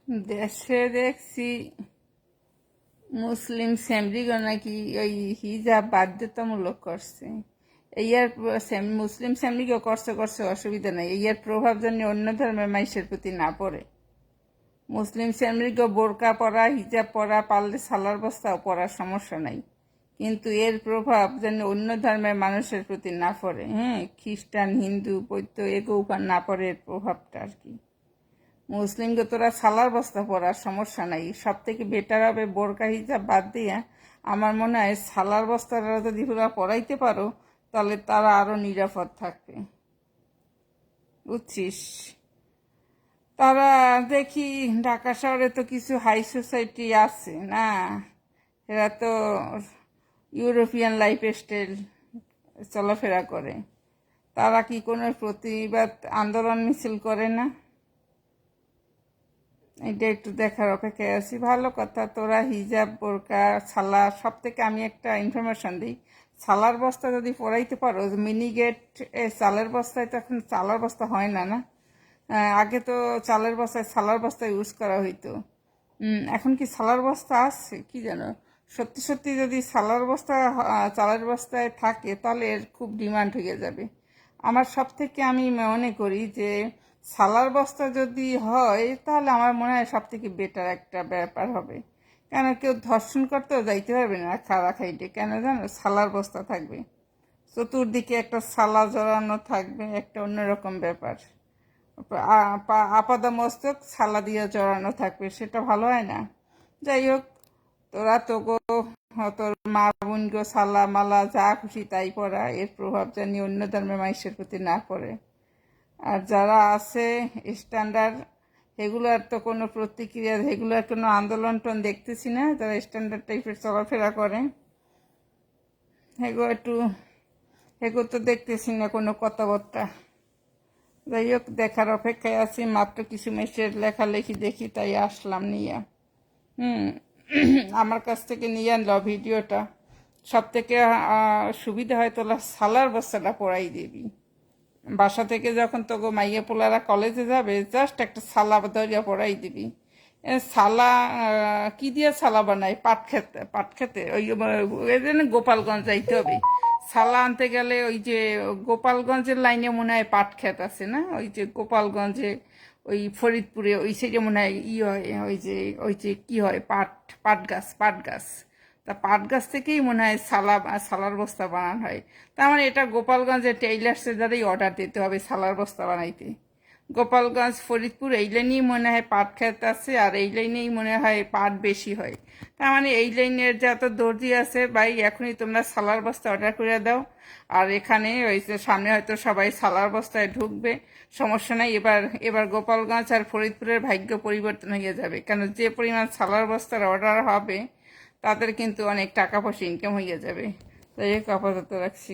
দেশে দেখছি মুসলিম ফ্যামিলিগো নাকি ওই হিজাব বাধ্যতামূলক করছে। ইয়ার মুসলিম ফ্যামিলিকেও করছে করছে অসুবিধা নাই, ইয়ার প্রভাব যেন অন্য ধর্মের মানুষের প্রতি না পড়ে। মুসলিম ফ্যামিলিকেও বোরকা পরা, হিজাব পরা, পারলে সালার বস্তাও পরার সমস্যা নাই, কিন্তু এর প্রভাব যেন অন্য ধর্মের মানুষের প্রতি না পড়ে। হ্যাঁ, খ্রিস্টান, হিন্দু, বৌদ্ধ এগো উপর না পড়ে এর প্রভাবটা আর কি। মুসলিমকে তোরা সালার বস্তা পরার সমস্যা নাই, সব থেকে বেটার হবে বোরকা হিজাব বাদ দিয়ে আমার মনে হয় সালার বস্তাটা যদি তোরা পরাইতে পারো তাহলে তারা আরো নিরাপদ থাকবে, বুঝছিস। তারা দেখি ঢাকা শহরে তো কিছু হাই সোসাইটি আছে না, এরা তো ইউরোপিয়ান লাইফ স্টাইল চলাফেরা করে, তারা কি কোনো প্রতিবাদ আন্দোলন মিছিল করে না? এটা একটু দেখার অপেক্ষায় আছি। ভালো কথা, তোরা হিজাব, বোরকা, ছালা, সব থেকে আমি একটা ইনফরমেশন দিই, ছালার বস্তা যদি পরাইতে পারো, মিনিগেট চালের বস্তায় তো এখন চালের বস্তা হয় না না, আগে তো চালের বস্তায় ছালার বস্তা ইউজ করা হইতো। এখন কি ছালার বস্তা আছে কি জানো? সত্যি সত্যি যদি ছালার বস্তা চালের বস্তায় থাকে তাহলে এর খুব ডিমান্ড হয়ে যাবে। আমার সব থেকে আমি মনে করি যে সালার বস্তা যদি হয় তাহলে আমার মনে হয় সব থেকে বেটার একটা ব্যাপার হবে, কেন কেউ ধর্ষণ করতেও যাইতে পারবে না খাড়া খাইটে, কেন জানো? সালার বস্তা থাকবে, চতুর্দিকে একটা সালা জড়ানো থাকবে, একটা অন্যরকম ব্যাপার। আপাদা মস্তক সালা দিয়ে জড়ানো থাকবে, সেটা ভালো হয় না? যাই হোক, তোরা তো গো তোর মা বোন গো সালা মালা যা খুশি তাই পড়া, এর প্রভাব জানি অন্য ধর্মের মানুষের প্রতি না পড়ে। আর যারা আছে স্ট্যান্ডার্ড, এগুলার তো কোনো প্রতিক্রিয়া, এগুলার কোনো আন্দোলন টোন দেখতেছি না, যারা স্ট্যান্ডার্ড টাইপের চলাফেরা করে এগুলো তো দেখতেছি না কোনো কথাবার্তা। যাই হোক, দেখার অপেক্ষায় আছি, মাত্র কিছু মেসের লেখালেখি দেখি তাই আসলাম নিয়ে। আমার কাছ থেকে নিয়ে আনলো ভিডিওটা, সব থেকে সুবিধা হয় তোলা সালার বস্তাটা পরাই দিবি। বাসা থেকে যখন তোকে মাইয়া পোলারা কলেজে যাবে, জাস্ট একটা সালা ধরিয়া পড়াই দিবি। সালা কি দিয়ে সালা বানায়? পাট খেতে ওই জন্য গোপালগঞ্জ যাইতে হবে। সালা আনতে গেলে ওই যে গোপালগঞ্জের লাইনে মনে হয় পাট ক্ষেত আছে না, ওই যে গোপালগঞ্জে ওই ফরিদপুরে ওই সাইডে মনে হয় হয় ওই যে কি হয়, পাট গাছ। তা পাট গাছ থেকেই মনে হয় সালার বস্তা বানানো হয়। তার মানে এটা গোপালগঞ্জের টেইলার্সের দ্বারাই অর্ডার দিতে হবে সালার বস্তা বানাইতে। গোপালগঞ্জ, ফরিদপুর এই লাইনেই মনে হয় পাট ক্ষেত আছে, আর এই লাইনেই মনে হয় পাট বেশি হয়। তার মানে এই লাইনের যত দর্জি আছে, ভাই এখনই তোমরা সালার বস্তা অর্ডার করে দাও। আর এখানে ওই যে সামনে হয়তো সবাই সালার বস্তায় ঢুকবে, সমস্যা নাই। এবার গোপালগঞ্জ আর ফরিদপুরের ভাগ্য পরিবর্তন হয়ে যাবে, কেন যে পরিমাণ সালার বস্তার অর্ডার হবে তাদের কিন্তু অনেক টাকা পয়সা ইনকাম হয়ে যাবে। তাই আপাতত রাখছি।